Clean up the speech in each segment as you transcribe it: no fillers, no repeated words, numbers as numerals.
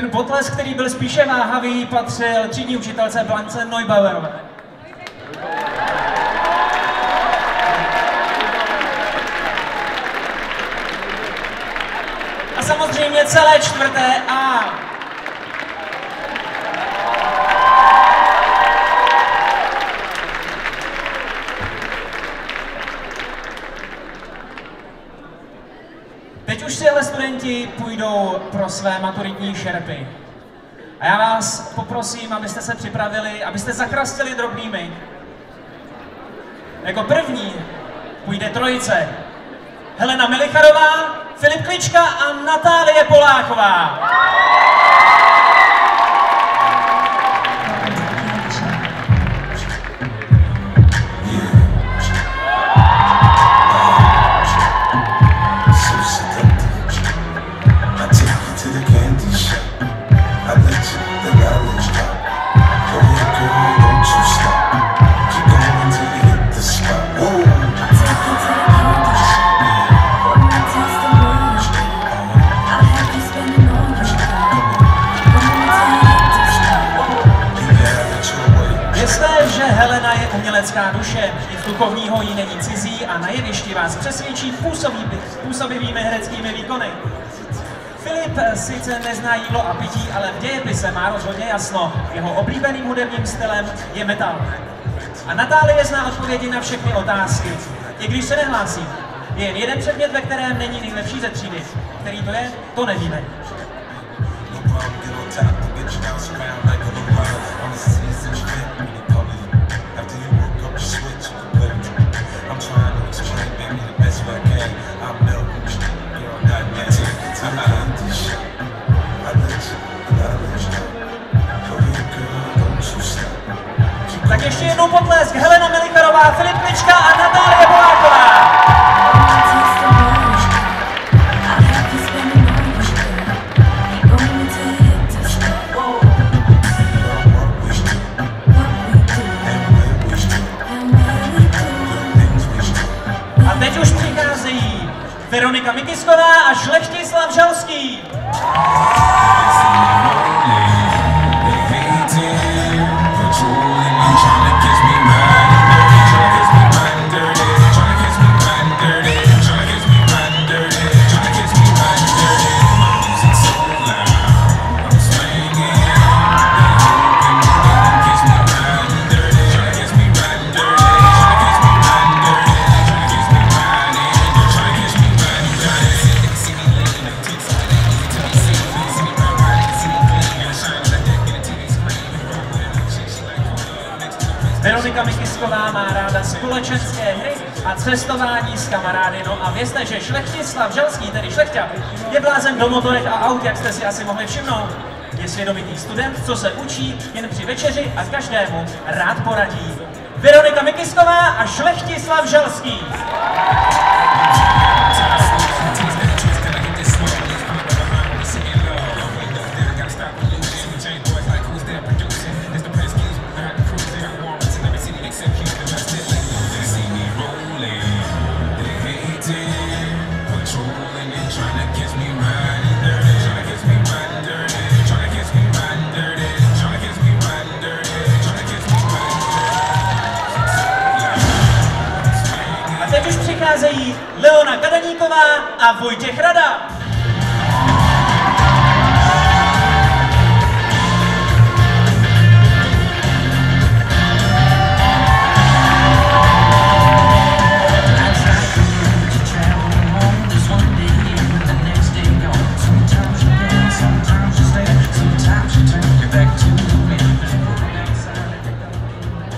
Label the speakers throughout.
Speaker 1: Ten potlesk, který byl spíše váhavý, patřil třídní učitelce Blance Neubauerové. A samozřejmě celé čtvrté A. Teď už si ale studenti půjdou pro své maturitní šerpy. A já vás poprosím, abyste se připravili, abyste zachrastili drobnými. Jako první půjde trojice. Helena Milicharová, Filip Klička a Natálie Poláková. Helena je umělecká duše, nic duchovního jí není cizí a na jevišti vás přesvědčí působivými hereckými výkony. Filip sice nezná jídlo a pití, ale v dějepise má rozhodně jasno. Jeho oblíbeným hudebním stylem je metal. A Natálie zná odpovědi na všechny otázky, i když se nehlásí. Je jen jeden předmět, ve kterém není nejlepší ze třídy. Který to je, to nevíme. Tak ještě jednou potlesk. Helena Milicharová, Filip Klička a Natálie Poláková. A teď už přicházejí Veronika Mikisková a Šlechtislav Žalský. Veronika Mikisková má ráda společenské hry a cestování s kamarády. No a vězte, že Šlechtislav Žalský, tedy Šlechťa, je blázen do motorek a aut, jak jste si asi mohli všimnout. Je svědomitý student, co se učí jen při večeři a každému rád poradí. Veronika Mikisková a Šlechtislav Žalský. Přicházejí Leona Kadaníková a Vojtěch Rada.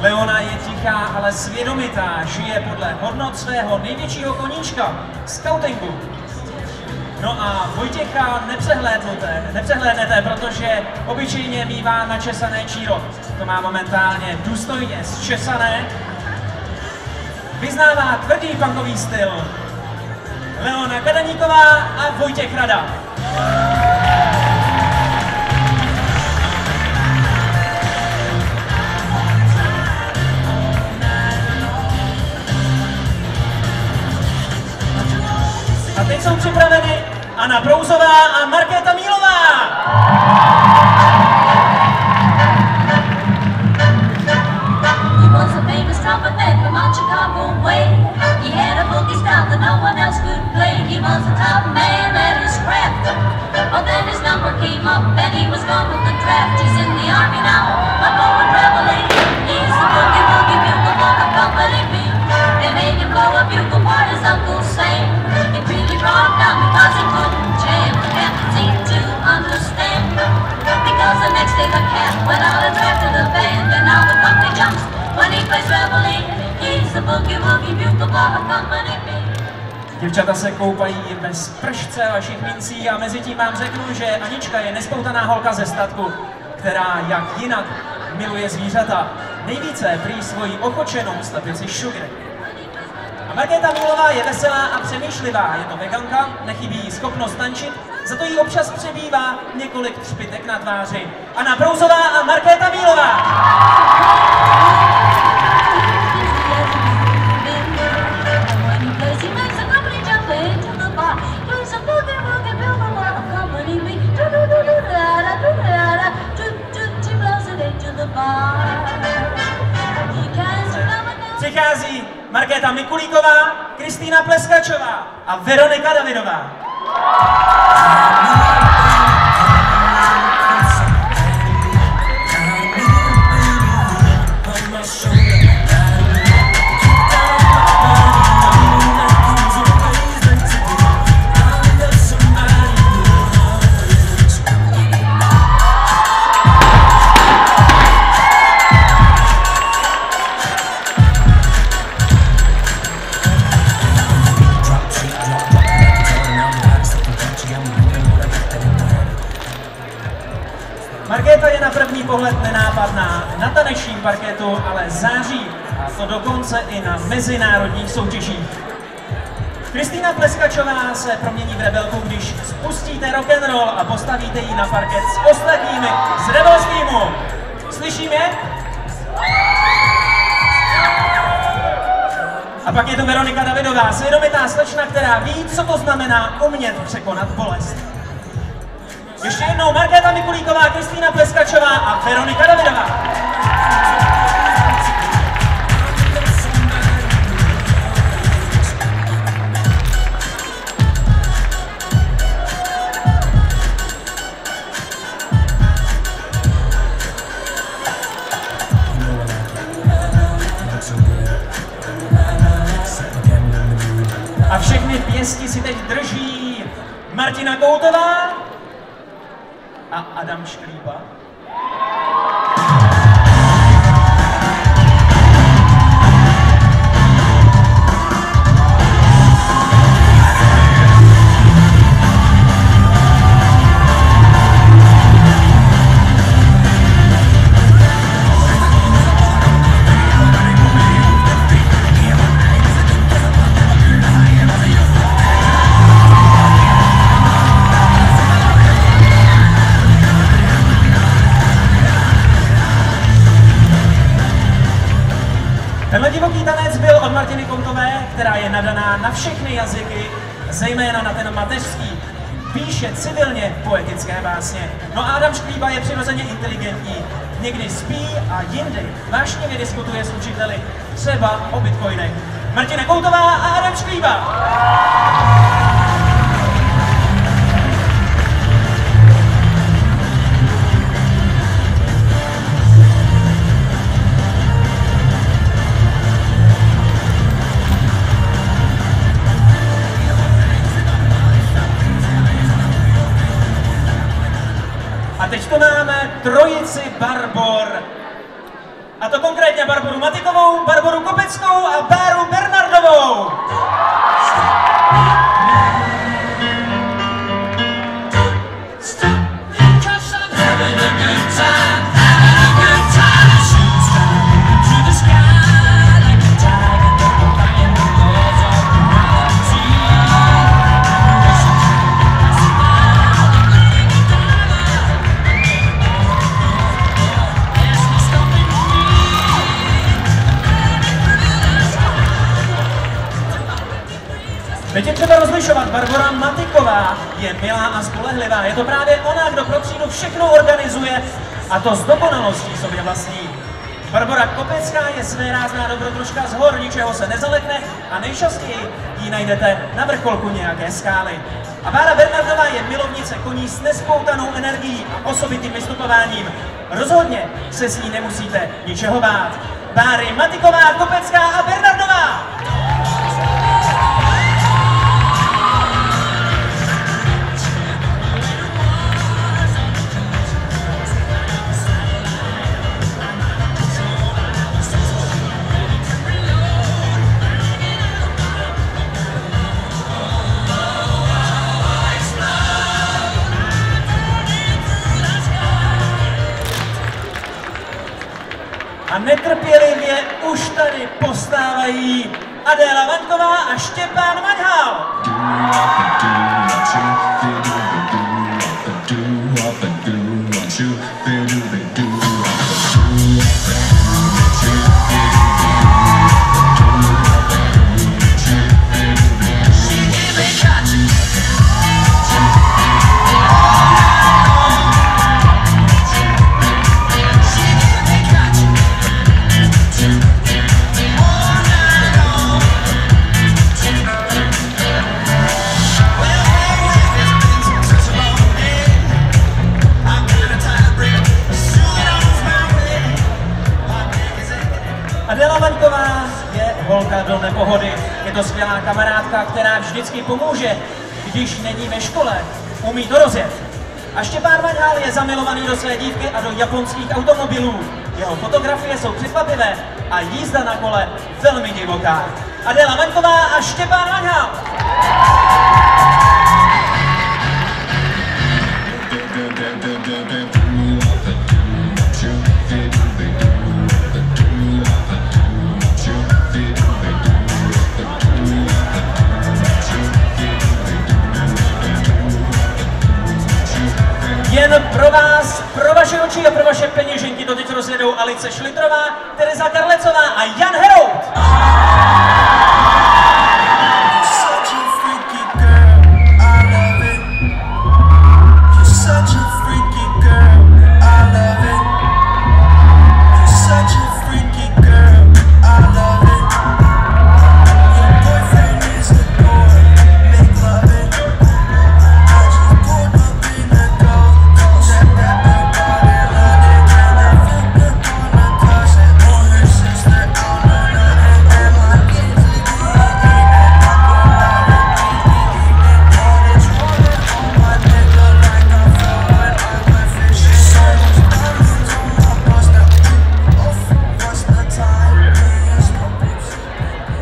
Speaker 1: Leona je tichá, ale svědomitá, žije podle hodnot svého největšího koníčka, skautingu. No a Vojtěcha nepřehlédnete, protože obyčejně mívá načesané číro. To má momentálně důstojně zčesané. Vyznává tvrdý punkový styl. Leona Kadaníková a Vojtěch Rada. A teď jsou připraveny Anna Brouzová a Markéta Mílová. Děvčata se koupají bez pršce vašich mincí a mezi tím vám řeknu, že Anička je nespoutaná holka ze statku, která jak jinak miluje zvířata. Nejvíce prý svoji ochočenou slepici Sugar. A Markéta Mílová je veselá a přemýšlivá, je to veganka, nechybí jí schopnost tančit, za to jí občas přebývá několik třpitek na tváři. Anna Prouzová a Markéta Mílová! Přichází Markéta Mikulíková, Kristýna Pleskačová a Veronika Davidová. Markéta je na první pohled nenápadná, na tanečním parketu ale září, a to dokonce i na mezinárodních soutěžích. Kristýna Pleskačová se promění v rebelku, když spustíte rock'n'roll a postavíte ji na parket s ostatními z Rebels týmu. Slyším je? A pak je tu Veronika Davidová, svědomitá slečna, která ví, co to znamená umět překonat bolest. Ještě jednou Markéta Mikulíková, Kristýna Pleskačová a Veronika Davidová. A všechny pěsti si teď drží Martina Koutová a Adam Šklípa. Tenhle divoký tanec byl od Martiny Koutové, která je nadaná na všechny jazyky, zejména na ten mateřský. Píše civilně poetické básně. No a Adam Šklíba je přirozeně inteligentní. Někdy spí a jindy vášnivě diskutuje s učiteli, třeba o bitcoinech. Martina Koutová a Adam Šklíba! A teď tu máme trojici Barbor. A to konkrétně Barboru Matikovou, Barboru Kopeckou a Báru Bernardovou. Teď je třeba rozlišovat. Barbora Matiková je milá a spolehlivá. Je to právě ona, kdo pro třídu všechno organizuje a to s dokonalostí sobě vlastní. Barbora Kopecká je svérázná dobrodružka z hor, ničeho se nezalekne a nejčastěji ji najdete na vrcholku nějaké skály. A Bára Bernardová je milovnice koní s nespoutanou energií a osobitým vystupováním. Rozhodně se s ní nemusíte ničeho bát. Báry Matiková, Kopecká a Bernardová! A netrpělivě už tady postávají Adéla Vaňková a Štěpán Vaňhal. Adéla Vaňková je holka do nepohody. Je to skvělá kamarádka, která vždycky pomůže, když není ve škole. Umí to rozjet. A Štěpán Vaňhal je zamilovaný do své dívky a do japonských automobilů. Jeho fotografie jsou překvapivé a jízda na kole velmi divoká. Adéla Vaňková a Štěpán Vaňhal. Jen pro vás, pro vaše oči a pro vaše peněženky to teď rozjedou Alice Šlitrová, Tereza Karlecová a Jan Herout.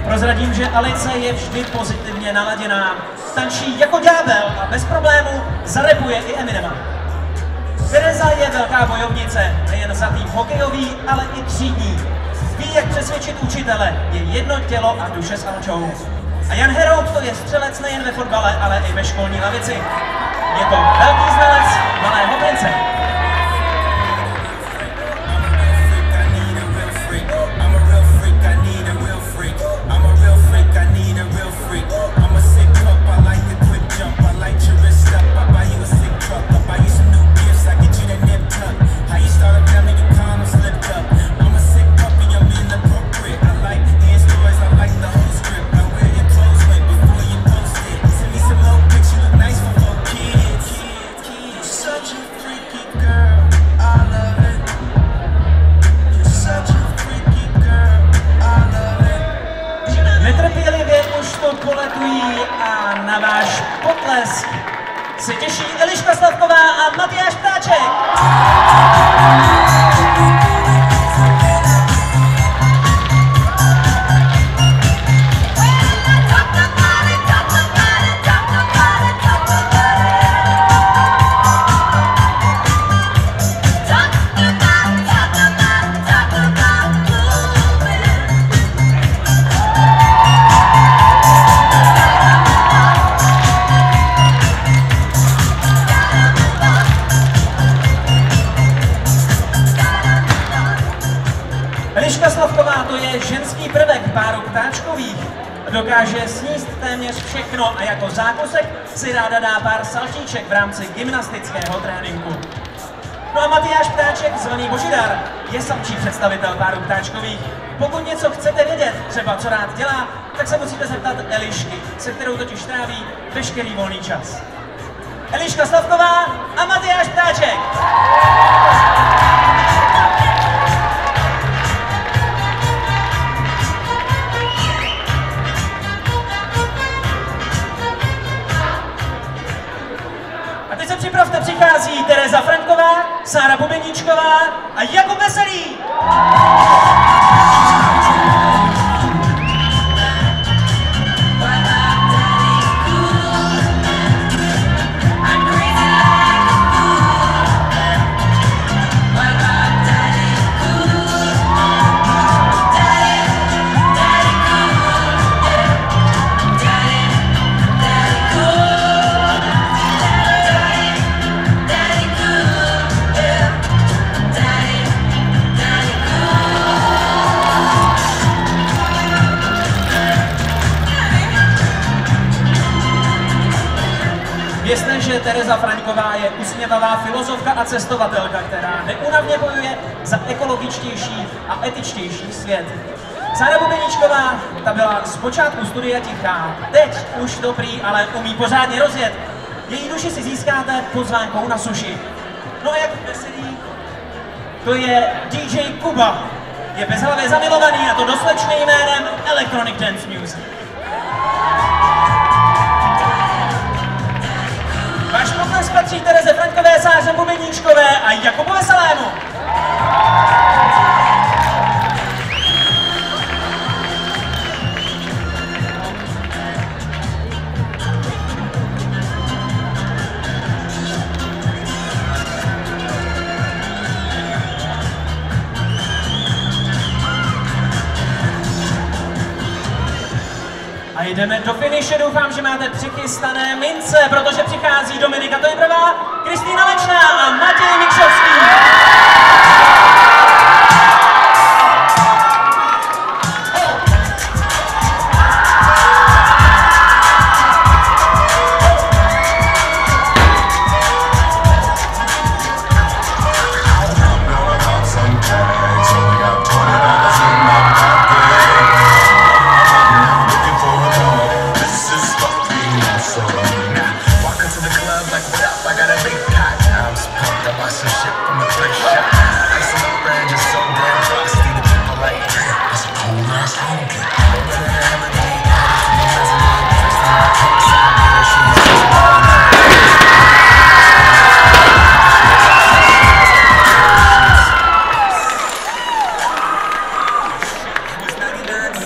Speaker 1: Prozradím, že Alice je vždy pozitivně naladěná, tančí jako ďábel a bez problémů zarepuje i Eminema. Tereza je velká bojovnice, nejen za tým hokejový, ale i třídní. Ví, jak přesvědčit učitele, je jedno tělo a duše s Alčou. A Jan Herout to je střelec nejen ve fotbale, ale i ve školní lavici. Je to velký znalec malého prince. Netrpělivě už to poletují a na váš potlesk se těší Eliška Slavková a Matyáš Ptáček. Eliška Slavková to je ženský prvek páru Ptáčkových. Dokáže sníst téměř všechno a jako zákusek si ráda dá pár saltíček v rámci gymnastického tréninku. No a Matyáš Ptáček, zvaný Božidar, je samčí představitel párů ptáčkových. Pokud něco chcete vědět, třeba co rád dělá, tak se musíte zeptat Elišky, se kterou totiž tráví veškerý volný čas. Eliška Slavková a Matyáš Ptáček! A teď se připravte, přichází Tereza Franková, Sára Bubeníčková a Jakub Veselý! Vězte, že Tereza Franková je usměvavá filozofka a cestovatelka, která neúnavně bojuje za ekologičtější a etičtější svět. Sára Bubeníčková, ta byla zpočátku studia tichá, teď už to prý ale umí pořádně rozjet. Její duši si získáte pozvánkou na sushi. No a jak Veselý, to je DJ Kuba. Je bezhlavě zamilovaný a to doslečně jménem Electronic Dance Music. Váš potlesk patří Tereze Frankové, Sáře Bubeníčkové a Jakubu Veselému. A jdeme do finiše, doufám, že máte přichystané mince, protože přichází Dominika Tojbrová, Kristýna Lečná a Matěj Mikšovský.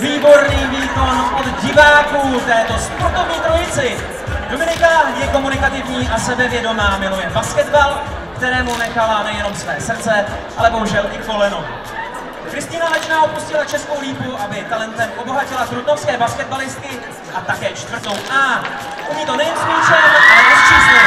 Speaker 1: Výborný výkon od diváků této sportovní trojici. Dominika je komunikativní a sebevědomá, miluje basketbal, kterému nechala nejenom své srdce, ale bohužel i koleno. Kristýna Lečná opustila Českou lípu, aby talentem obohatila trutnovské basketbalistky a také čtvrtou A. Umí to nejen s míčem, ale i s čísly.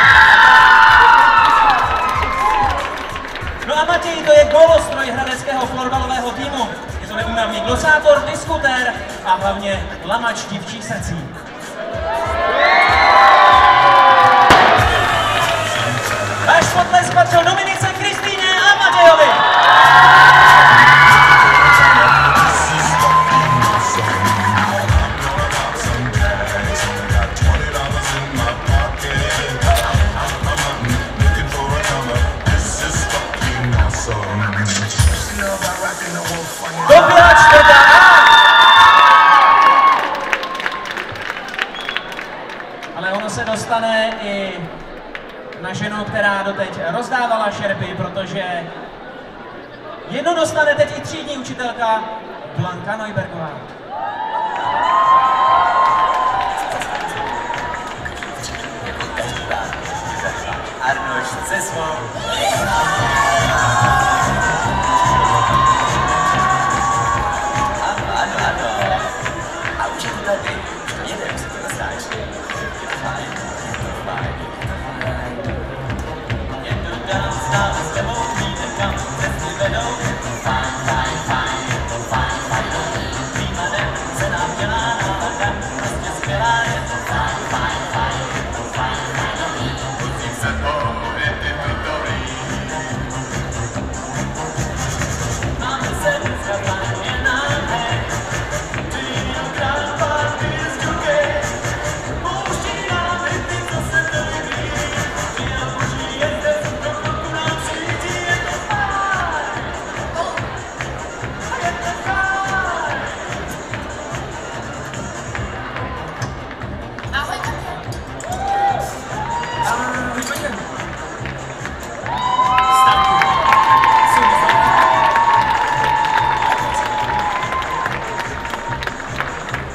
Speaker 1: No a Matěj, to je gólostroj hradeckého florbalového týmu. Je to neúnavný glosátor, diskutér a hlavně lamač dívčích srdcí. Váš potlesk patřil Dominice, Kristýně a Matějovi. Dobila čtvrtá A. Ale ono se dostane i na ženu, která doteď rozdávala šerpy, protože jedno dostane teď i třídní učitelka Blanka Neubergová.
Speaker 2: Arnoš se svou. Ano. A už je to tady. Jedem se to dostáš. Je to fajn. Je to tam, stále s tebou, víte kam cesty vedou. Fajn. Přímadem se nám dělá nálada. dělá, je to fajn, fajn, fajn, je to fajn, fajn. Pustím se pohodě, ty to dobrý. Máme se dneska fajn, je nám hej. Ty jenom krát party z Juky. Pouští nám hity, co se to líbí. Ty nám boží jezde, do kroku nám přijítí, je to fajn. Je to fajn.
Speaker 3: Ahoj, Katě.
Speaker 2: Ahoj, Petě. Stanku.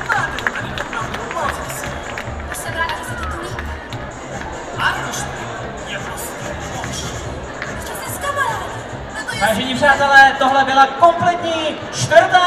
Speaker 2: Máte to tady opravdu moc hezky.
Speaker 3: Už jsem ráda, že se ti tu líbí.
Speaker 2: Angličtina je prostě moč.
Speaker 3: Ještě jsi s kamarády. No to je
Speaker 1: Vážení přátelé, tohle byla kompletní čtvrtá